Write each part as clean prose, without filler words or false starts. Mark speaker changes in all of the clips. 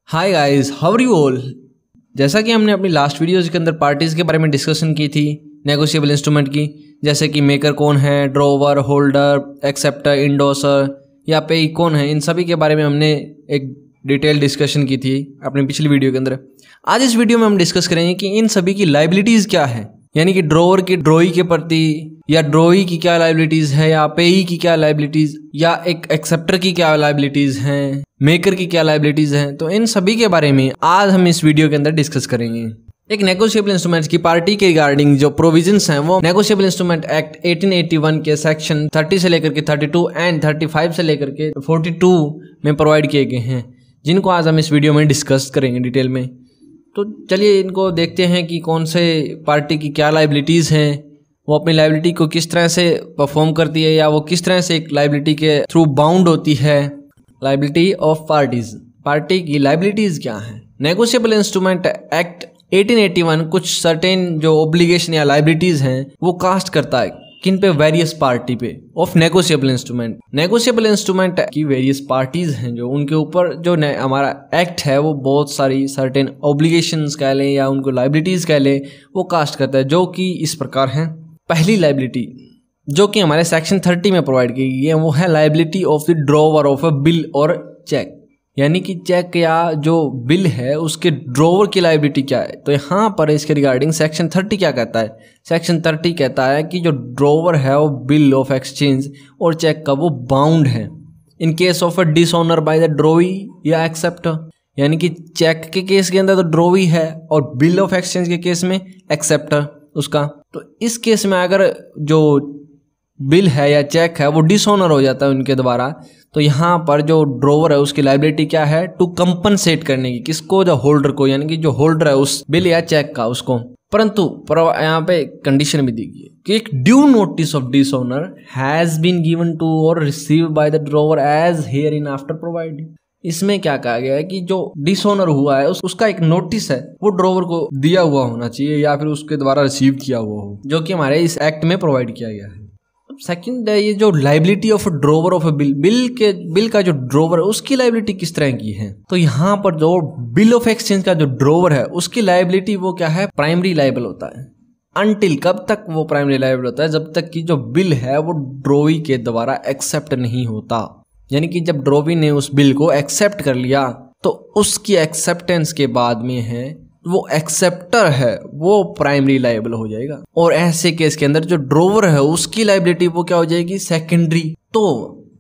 Speaker 1: Hi guys, how are you all. जैसा कि हमने अपनी लास्ट वीडियोज़ के अंदर पार्टीज़ के बारे में डिस्कशन की थी, नेगोशिएबल इंस्ट्रूमेंट की, जैसे कि मेकर कौन है, ड्रॉवर, होल्डर, एक्सेप्टर, इंडोर्सर या पेई कौन है, इन सभी के बारे में हमने एक डिटेल डिस्कशन की थी अपनी पिछली वीडियो के अंदर। आज इस वीडियो में हम डिस्कस करेंगे कि इन सभी की लाइबिलिटीज़ क्या है, यानी कि ड्रॉवर की ड्रॉई के प्रति या ड्रॉई की क्या लाइबिलिटीज़ है, या पेई की क्या लाइबिलिटीज़, या एक एक्सेप्टर की क्या लाइबिलिटीज़ हैं, मेकर की क्या लाइबिलिटीज़ हैं। तो इन सभी के बारे में आज हम इस वीडियो के अंदर डिस्कस करेंगे। एक नेगोशिएबल इंस्ट्रूमेंट्स की पार्टी के रिगार्डिंग जो प्रोविजंस हैं वो नेगोशिएबल इंस्ट्रूमेंट एक्ट 1881 के सेक्शन 30 से लेकर के 32 एंड 35 से लेकर के 42 में प्रोवाइड किए गए हैं, जिनको आज हम इस वीडियो में डिस्कस करेंगे डिटेल में। तो चलिए इनको देखते हैं कि कौन से पार्टी की क्या लाइबिलिटीज़ हैं, वो अपनी लाइबिलिटी को किस तरह से परफॉर्म करती है, या वो किस तरह से एक लाइबिलिटी के थ्रू बाउंड होती है। लाइबिलिटी ऑफ पार्टीज, पार्टी की लाइबिलिटीज़ क्या हैं। नेगोशिएबल इंस्ट्रूमेंट एक्ट 1881 कुछ सर्टेन जो ओब्लिगेशन या लाइबिलिटीज़ हैं वो कास्ट करता है किन पे, वेरियस पार्टी पे of negotiable instrument. Negotiable instrument की वेरियस पार्टीज हैं जो उनके ऊपर जो हमारा एक्ट है वो बहुत सारी सर्टेन ओब्लिगेशंस कह लें या उनको लाइबिलिटीज़ कह लें, वो कास्ट करता है, जो कि इस प्रकार हैं। पहली लाइबिलिटी जो कि हमारे सेक्शन 30 में प्रोवाइड की गई है वो है liability of the drawer of a bill और चेक, यानी कि चेक या जो बिल है उसके ड्रॉवर की लाइबिलिटी क्या है। तो यहाँ पर इसके रिगार्डिंग सेक्शन 30 क्या कहता है। सेक्शन 30 कहता है कि जो ड्रॉवर है वो बिल ऑफ एक्सचेंज और चेक का वो बाउंड है in case of a dishonour by the drawee या एक्सेप्टर, यानी कि चेक के केस के अंदर तो ड्रॉवी है और बिल ऑफ एक्सचेंज के केस में एक्सेप्टर उसका। तो इस केस में अगर जो बिल है या चेक है वो डिसऑनर हो जाता है उनके द्वारा, तो यहाँ पर जो ड्रॉवर है उसकी लाइबिलिटी क्या है, टू कंपनसेट करने की, किसको, जो होल्डर को, यानी कि जो होल्डर है उस बिल या चेक का उसको। परंतु यहाँ पे कंडीशन भी दी गई है कि एक due notice of dishonour has been given to और receive by the drawer as hereinafter provided. इसमें क्या कहा गया है कि जो डिसऑनर हुआ है उसका एक नोटिस है वो ड्रॉवर को दिया हुआ होना चाहिए या फिर उसके द्वारा रिसीव किया हुआ हो, जो कि हमारे इस एक्ट में प्रोवाइड किया गया है। सेकंड है ये जो liability of drawer of bill, bill का जो ड्रॉवर है उसकी लाइबिलिटी किस तरह की है। तो यहाँ पर जो बिल ऑफ एक्सचेंज का जो ड्रॉवर है उसकी लाइबिलिटी वो क्या है, प्राइमरी लाइबल होता है। अनटिल कब तक वो प्राइमरी लाइबल होता है, जब तक कि जो बिल है वो ड्रॉवी के द्वारा एक्सेप्ट नहीं होता, यानी कि जब ड्रॉवी ने उस बिल को एक्सेप्ट कर लिया तो उसकी एक्सेप्टेंस के बाद में है वो एक्सेप्टर है वो प्राइमरी लाइबल हो जाएगा, और ऐसे केस के अंदर जो ड्रॉवर है उसकी लाइबिलिटी वो क्या हो जाएगी, सेकेंडरी। तो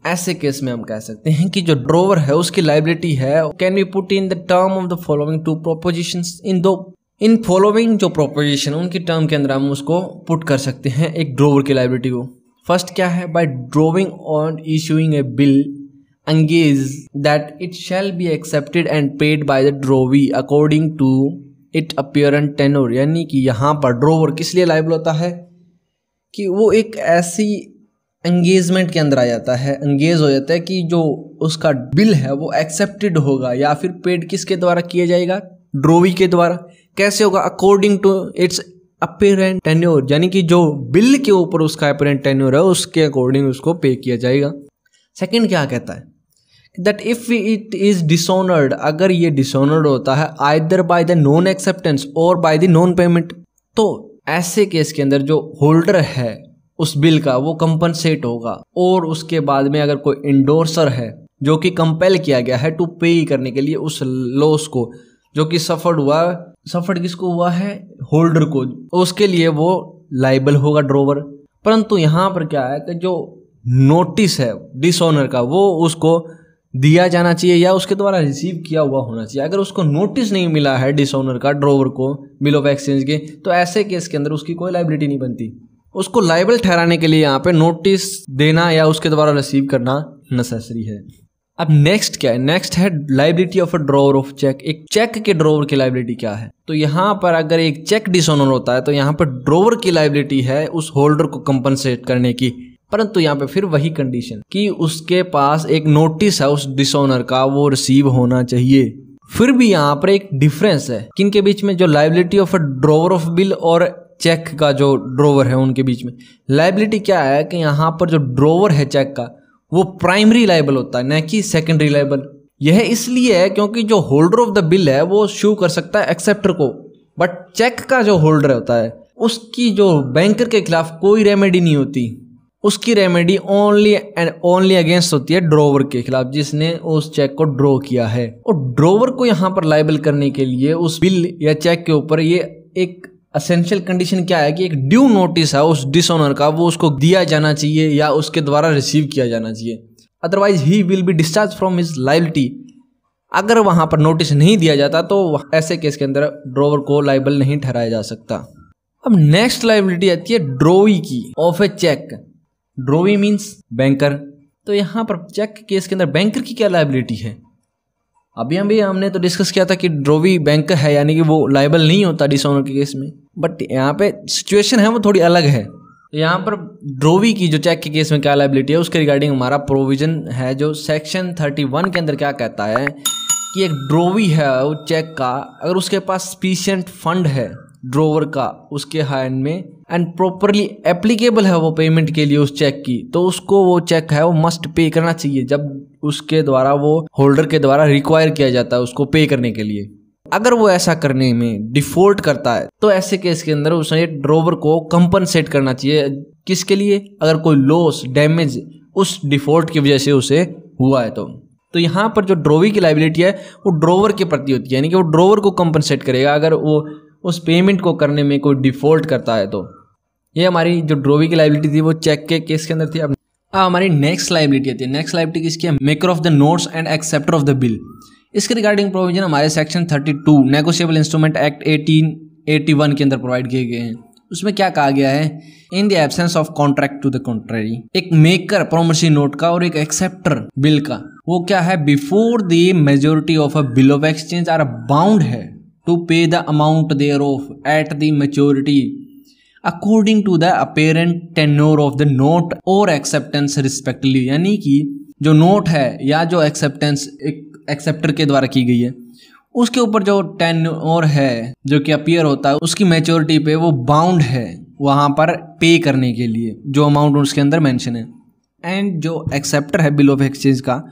Speaker 1: ऐसे केस में हम कह सकते हैं कि जो ड्रॉवर है उसकी लाइबिलिटी है can be put in the term of the following two propositions. इन फॉलोइंग जो प्रोपोजिशन उनकी टर्म के अंदर हम उसको पुट कर सकते हैं एक ड्रॉवर की लाइबिलिटी को। फर्स्ट क्या है, by drawing on issuing a bill engage that it shall be accepted and paid by the drawee according to its apparent tenure, यानी कि यहाँ पर ड्रॉवर किस लिए लाइबल होता है कि वो एक ऐसी एंगेजमेंट के अंदर आ जाता है, एंगेज हो जाता है कि जो उसका बिल है वो एक्सेप्टेड होगा या फिर पेड किसके द्वारा किया जाएगा, ड्रॉवी के द्वारा। कैसे होगा, according to its apparent tenure, यानी कि जो बिल के ऊपर उसका अपीरेंट टेन्योर है उसके अकॉर्डिंग उसको पे किया जाएगा। सेकंड क्या कहता है, that if it is dishonoured, अगर ये डिसऑनर्ड होता है either by the non acceptance और बाय द नॉन पेमेंट, तो ऐसे केस के अंदर जो होल्डर है उस बिल का वो कंपनसेट होगा, और उसके बाद में अगर कोई इंडोर्सर है जो कि कंपेल किया गया है टू पे करने के लिए उस लॉस को जो कि सफर्ड किसको हुआ है, होल्डर को, उसके लिए वो लाइबल होगा ड्रॉवर। परंतु यहाँ पर क्या है कि जो नोटिस है डिसऑनर का वो उसको दिया जाना चाहिए या उसके द्वारा रिसीव किया हुआ होना चाहिए। अगर उसको नोटिस नहीं मिला है डिसऑनर का ड्रॉवर को बिल ऑफ एक्सचेंज के, तो ऐसे केस के अंदर उसकी कोई लाइबिलिटी नहीं बनती। उसको लाइबल ठहराने के लिए यहाँ पे नोटिस देना या उसके द्वारा रिसीव करना नेसेसरी है। अब नेक्स्ट क्या है, नेक्स्ट है liability of a drawer of cheque. एक चेक के ड्रॉवर की लाइबिलिटी क्या है, तो यहाँ पर अगर एक चेक डिसऑनर होता है तो यहाँ पर ड्रॉवर की लाइबिलिटी है उस होल्डर को कंपनसेट करने की, परंतु यहाँ पे फिर वही कंडीशन कि उसके पास एक नोटिस है उस डिसऑनर का वो रिसीव होना चाहिए। फिर भी यहाँ पर एक डिफरेंस है किन के बीच में, जो liability of a drawer of bill और चेक का जो ड्रॉवर है उनके बीच में। लाइबिलिटी क्या है कि यहाँ पर जो ड्रॉवर है चेक का वो प्राइमरी लाइबल होता है न कि सेकेंडरी लाइबल। यह इसलिए है क्योंकि जो होल्डर ऑफ द बिल है वो शो कर सकता है एक्सेप्टर को, बट चेक का जो होल्डर होता है उसकी जो बैंकर के खिलाफ कोई रेमेडी नहीं होती, उसकी remedy only and only against होती है ड्रॉवर के खिलाफ जिसने उस चेक को ड्रॉ किया है। और ड्रॉवर को यहाँ पर लायबल करने के लिए उस बिल या चेक के ऊपर ये एक असेंशियल कंडीशन क्या है कि एक ड्यू नोटिस है उस डिसऑनर का, वो उसको दिया जाना चाहिए या उसके द्वारा रिसीव किया जाना चाहिए, otherwise he will be discharge from his liability. अगर वहां पर नोटिस नहीं दिया जाता तो ऐसे केस के अंदर ड्रॉवर को लायबल नहीं ठहराया जा सकता। अब नेक्स्ट लायबिलिटी आती है ड्रॉवी की of a cheque. Drawee means banker. तो यहाँ पर चेक केस के अंदर बैंकर की क्या लायबिलिटी है? अभी हमने तो डिस्कस किया था कि ड्रॉवी बैंकर है, यानी कि वो लायबल नहीं होता डिसऑनर के केस में, बट यहाँ पे सिचुएशन है वो थोड़ी अलग है। यहाँ पर ड्रॉवी की जो चेक के केस में क्या लायबिलिटी है उसके रिगार्डिंग हमारा प्रोविजन है जो सेक्शन 31 के अंदर क्या कहता है कि एक ड्रॉवी है वो चेक का, अगर उसके पास सफिशिएंट फंड है ड्रॉवर का उसके हैंड में एंड प्रॉपरली एप्लीकेबल है वो पेमेंट के लिए उस चेक की, तो उसको वो चेक है वो मस्ट पे करना चाहिए जब उसके द्वारा वो होल्डर के द्वारा रिक्वायर किया जाता है उसको पे करने के लिए। अगर वो ऐसा करने में डिफॉल्ट करता है तो ऐसे केस के अंदर उसे ड्रॉवर को कंपनसेट करना चाहिए। किसके लिए? अगर कोई लॉस डैमेज उस डिफॉल्ट की वजह से उसे हुआ है तो यहाँ पर जो ड्रॉवी की लायबिलिटी है वो ड्रॉवर के प्रति होती है, यानी कि वो ड्रॉवर को कंपनसेट करेगा अगर वो उस पेमेंट को करने में कोई डिफॉल्ट करता है। तो ये हमारी जो ड्रॉवी की लायबिलिटी थी वो चेक के केस के अंदर थी। अब हमारी नेक्स्ट लायबिलिटी आती है। नेक्स्ट लायबिलिटी किसकी है? Maker of the notes and acceptor of the bill. इसके रिगार्डिंग प्रोविजन हमारे सेक्शन 32 नेगोशिएबल इंस्ट्रूमेंट एक्ट 1881 के अंदर प्रोवाइड किए गए हैं। उसमें क्या कहा गया है? In the absence of contract to the contrary, एक मेकर प्रोमिसरी नोट का और एक एक्सेप्टर बिल का, वो क्या है? Before the majority of a bill of exchange are bound है to pay the amount thereof at the maturity according to the apparent tenure of the note और acceptance respectively. यानी कि जो note है या जो एक्सेप्टेंस एक acceptor के द्वारा की गई है उसके ऊपर जो टेन्योर है जो कि अपीयर होता है उसकी मैच्योरिटी पे वो बाउंड है वहां पर पे करने के लिए जो अमाउंट उसके अंदर मेंशन है। एंड जो एक्सेप्टर है बिल ऑफ एक्सचेंज का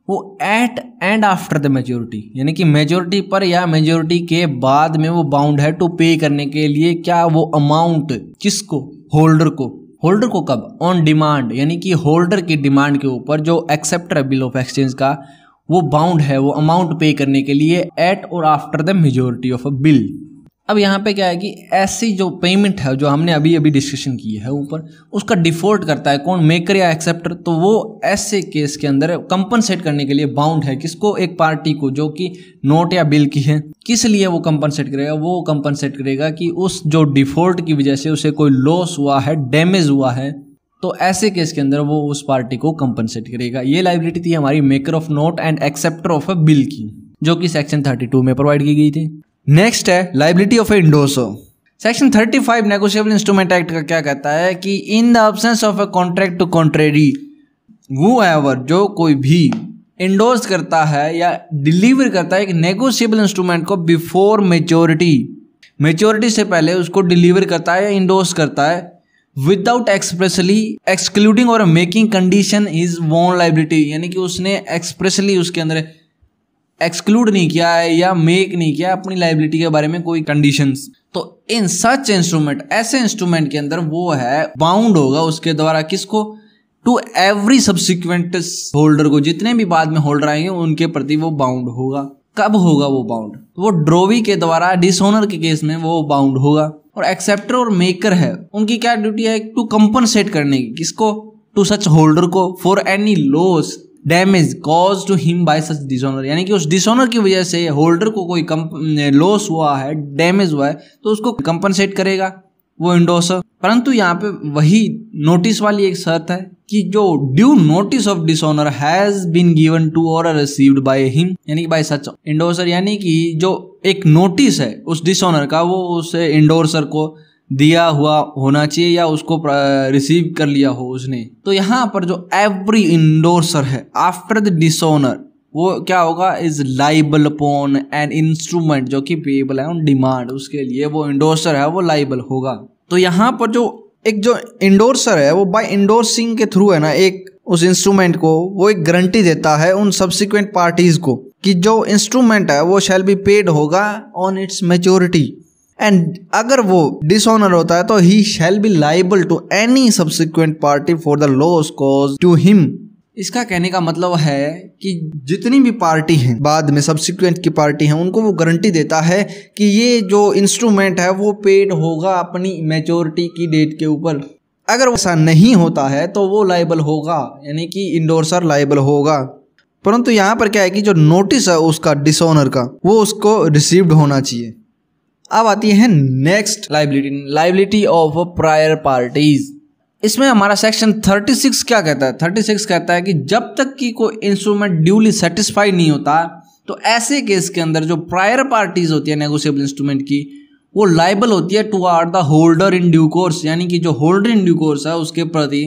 Speaker 1: वो at and after the maturity, यानी कि मेच्योरिटी पर या मेच्योरिटी के बाद में वो बाउंड है टू पे करने के लिए क्या वो अमाउंट, किसको? होल्डर को। होल्डर को कब? ऑन डिमांड, यानी कि होल्डर की डिमांड के ऊपर जो एक्सेप्टर है बिल ऑफ एक्सचेंज का वो बाउंड है वो अमाउंट पे करने के लिए एट और after the majority of a bill. अब यहाँ पे क्या है कि ऐसी जो पेमेंट है जो हमने अभी अभी डिस्कशन की है ऊपर, उसका डिफॉल्ट करता है कौन? मेकर या एक्सेप्टर। तो वो ऐसे केस के अंदर कंपनसेट करने के लिए बाउंड है किसको? एक पार्टी को जो कि नोट या बिल की है। किस लिए वो कंपनसेट करेगा? वो कंपनसेट करेगा कि उस जो डिफॉल्ट की वजह से उसे कोई लॉस हुआ है, डैमेज हुआ है, तो ऐसे केस के अंदर वो उस पार्टी को कंपनसेट करेगा। ये लायबिलिटी थी हमारी maker of note and acceptor of a bill की, जो कि सेक्शन 32 में प्रोवाइड की गई थी। नेक्स्ट है liability of a endorser. Section 35 negotiable instrument act का क्या कहता है कि in the absence of a contract to contrary, whoever जो कोई भी इंडोर्स करता है या डिलीवर करता है एक नेगोशिएबल इंस्ट्रूमेंट को बिफोर मेच्योरिटी, मेच्योरिटी से पहले उसको डिलीवर करता है या इंडोर्स करता है विदाउट एक्सप्रेसली एक्सक्लूडिंग और making condition is one liability, यानी कि उसने एक्सप्रेसली उसके अंदर एक्सक्लूड नहीं किया है या मेक नहीं किया अपनी लायबिलिटी के बारे में कोई कंडीशंस, तो इन सच इंस्ट्रूमेंट, ऐसे इंस्ट्रूमेंट के अंदर वो है बाउंड होगा उसके द्वारा किसको? टू एवरी सब्सिक्वेंट होल्डर को, जितने भी बाद में होल्डर आएंगे उनके प्रति वो बाउंड होगा। कब होगा वो बाउंड? वो ड्रॉवी के द्वारा डिसऑनर के केस में वो बाउंड होगा। और एक्सेप्टर और मेकर है उनकी क्या ड्यूटी है? टू कंपनसेट करने की, किसको? टू सच होल्डर को for any loss damage cause to him by such dishonour, यानी कि उस डिसऑनर की वजह से होल्डर को कोई लॉस हुआ है, डैमेज हुआ है, तो उसको कंपनसेट करेगा वो इंडोर्सर। परंतु यहाँ पे वही नोटिस वाली एक शर्त है कि जो due notice of dishonour has been given to और रिसीव्ड बाय हिम, यानी कि बाय सच इंडोर्सर, यानी कि जो एक नोटिस है उस डिसऑनर का वो उस इंडोर्सर को दिया हुआ होना चाहिए या उसको रिसीव कर लिया हो उसने। तो यहाँ पर जो एवरी इंडोर्सर है आफ्टर द डिसऑनर वो क्या होगा? Is liable upon an instrument जो कि पेएबल है ऑन डिमांड, उसके लिए वो इंडोर्सर है वो लाइबल होगा। तो यहाँ पर जो एक जो इंडोर्सर है वो बाय इंडोर्सिंग के थ्रू है ना एक
Speaker 2: उस इंस्ट्रूमेंट को वो एक गारंटी देता है उन सब्सिक्वेंट पार्टीज को कि जो इंस्ट्रूमेंट है वो शैल बी पेड होगा ऑन इट्स मैच्योरिटी, एंड अगर वो डिसऑनर होता है तो he shall be liable to any subsequent party for the loss caused to him. इसका कहने का मतलब है कि जितनी भी पार्टी हैं बाद में सब्सिक्वेंट की पार्टी हैं उनको वो गारंटी देता है कि ये जो इंस्ट्रूमेंट है वो पेड होगा अपनी मैच्योरिटी की डेट के ऊपर। अगर ऐसा नहीं होता है तो वो लाइबल होगा, यानी कि इंडोर्सर लाइबल होगा। परंतु यहाँ पर क्या है कि जो नोटिस है उसका डिसऑनर का वो उसको रिसीव्ड होना चाहिए। अब आती है next liability of prior parties. इसमें हमारा सेक्शन 36 क्या कहता है? 36 कहता है कि जब तक कि कोई इंस्ट्रूमेंट ड्यूली सेटिस्फाई नहीं होता तो ऐसे केस के अंदर जो प्रायर पार्टीज होती है नेगोशिएबल इंस्ट्रूमेंट की वो लाइबल होती है toward the holder in due course, यानी कि जो होल्डर इन ड्यू कोर्स है उसके प्रति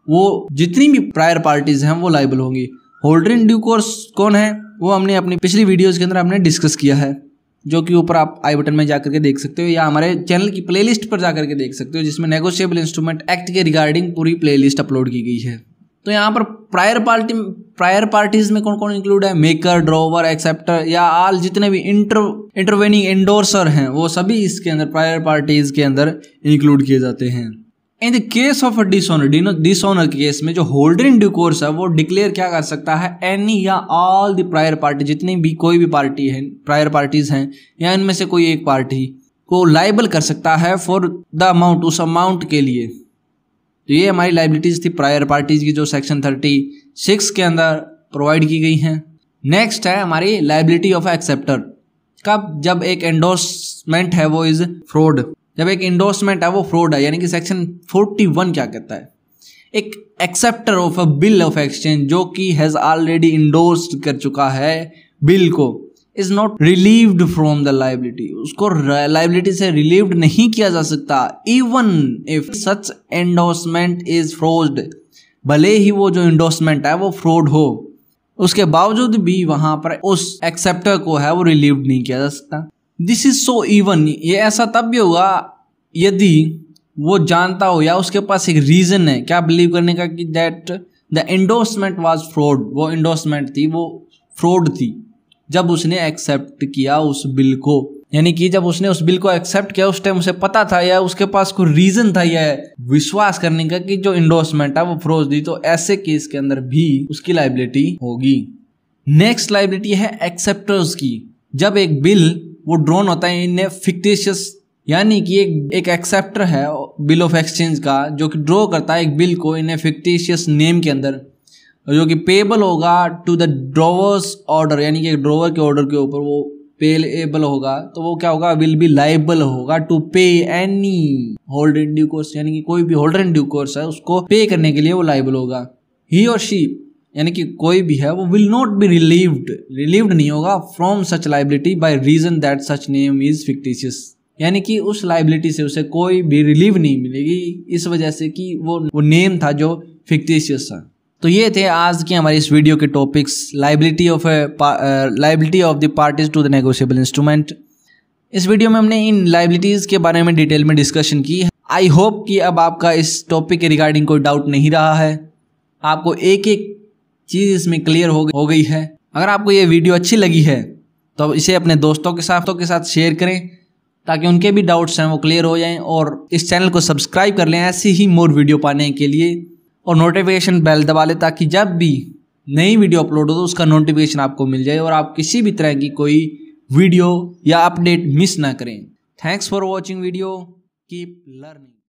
Speaker 2: वो जितनी भी प्रायर पार्टीज हैं वो लाइबल होंगी। होल्डर इन ड्यू कोर्स कौन है वो हमने अपनी पिछली वीडियोस के अंदर हमने डिस्कस किया है, जो कि ऊपर आप आई बटन में जाकर के देख सकते हो या हमारे चैनल की प्लेलिस्ट पर जाकर के देख सकते हो, जिसमें नेगोशिएबल इंस्ट्रूमेंट एक्ट के रिगार्डिंग पूरी प्लेलिस्ट अपलोड की गई है। तो यहाँ पर प्रायर पार्टीज में कौन कौन इंक्लूड है? मेकर, ड्रॉवर, एक्सेप्टर या ऑल जितने भी इंटरवेनिंग एंडोर्सर हैं वो सभी इसके अंदर प्रायर पार्टीज के अंदर इंक्लूड किए जाते हैं। In the case of dishonour के केस में जो होल्डर इन ड्यू कोर्स है वो डिक्लेयर क्या कर सकता है? एनी या ऑल द प्रायर पार्टी, जितनी भी कोई भी पार्टी है प्रायर पार्टीज हैं या इनमें से कोई एक पार्टी को लाइबल कर सकता है फॉर द अमाउंट, उस अमाउंट के लिए। तो ये हमारी लाइबिलिटीज थी प्रायर पार्टीज की जो सेक्शन 36 के अंदर प्रोवाइड की गई हैं। नेक्स्ट है हमारी लाइबिलिटी ऑफ एक्सेप्टर। कब? जब एक एंडोर्समेंट है वो इज फ्रॉड, जब एक एंडोर्समेंट है वो फ्रॉड है, यानी कि सेक्शन 41 क्या कहता है? एक acceptor of a bill of exchange जो कि हैज ऑलरेडी इंडोर्स्ड कर चुका है बिल को is not relieved from the liability, उसको लाइबिलिटी से रिलीव्ड नहीं किया जा सकता even if such endorsement is fraud, भले ही वो जो एंडोर्समेंट है वो फ्रॉड हो, उसके बावजूद भी वहां पर उस एक्सेप्टर को है वो रिलीव्ड नहीं किया जा सकता। दिस इज सो इवन, ये ऐसा तब भी होगा यदि वो जानता हो या उसके पास एक रीजन है क्या बिलीव करने का कि that the endorsement was fraud, वो एंडोर्समेंट थी वो फ्रॉड थी जब उसने एक्सेप्ट किया उस बिल को, यानी कि जब उसने उस बिल को एक्सेप्ट किया उस टाइम उसे पता था या उसके पास कोई रीजन था या विश्वास करने का कि जो एंडोर्समेंट है वो फ्रॉड थी, तो ऐसे केस के अंदर भी उसकी लाइबिलिटी होगी। नेक्स्ट लाइबिलिटी है एक्सेप्टर्स की। जब एक बिल वो ड्रॉन होता है इन फिक्टिशियस, यानी कि एक एक्सेप्टर है बिल ऑफ एक्सचेंज का जो कि ड्रॉ करता है एक बिल को इन फिक्टिशियस नेम के अंदर, जो कि पेबल होगा टू द ड्रॉवर्स ऑर्डर, यानी कि ड्रॉवर के ऑर्डर के ऊपर वो पेबल होगा, तो वो क्या होगा? विल बी लाइबल होगा टू पे any holder in due course, यानी कि कोई भी होल्डर इन ड्यू कोर्स है उसको पे करने के लिए वो लाइबल होगा। ही और शी, यानी कि कोई भी है वो विल नॉट बी रिलीव्ड नहीं होगा from such liability by reason that such name is fictitious, यानी कि उस लाइबिलिटी से उसे कोई भी रिलीव नहीं मिलेगी इस वजह से कि वो नेम था जो फिक्टिशियस था। तो ये थे आज की हमारी इस वीडियो के topics, liability of the parties to the negotiable instrument. इस वीडियो में हमने इन लाइबिलिटीज के बारे में डिटेल में डिस्कशन की। आई होप कि अब आपका इस टॉपिक के रिगार्डिंग कोई डाउट नहीं रहा है, आपको एक एक चीज इसमें क्लियर हो गई है। अगर आपको ये वीडियो अच्छी लगी है तो इसे अपने दोस्तों के साथ शेयर करें ताकि उनके भी डाउट्स हैं वो क्लियर हो जाएं, और इस चैनल को सब्सक्राइब कर लें ऐसी ही मोर वीडियो पाने के लिए, और नोटिफिकेशन बेल दबा लें ताकि जब भी नई वीडियो अपलोड हो तो उसका नोटिफिकेशन आपको मिल जाए और आप किसी भी तरह की कोई वीडियो या अपडेट मिस ना करें। Thanks for watching video, keep learning.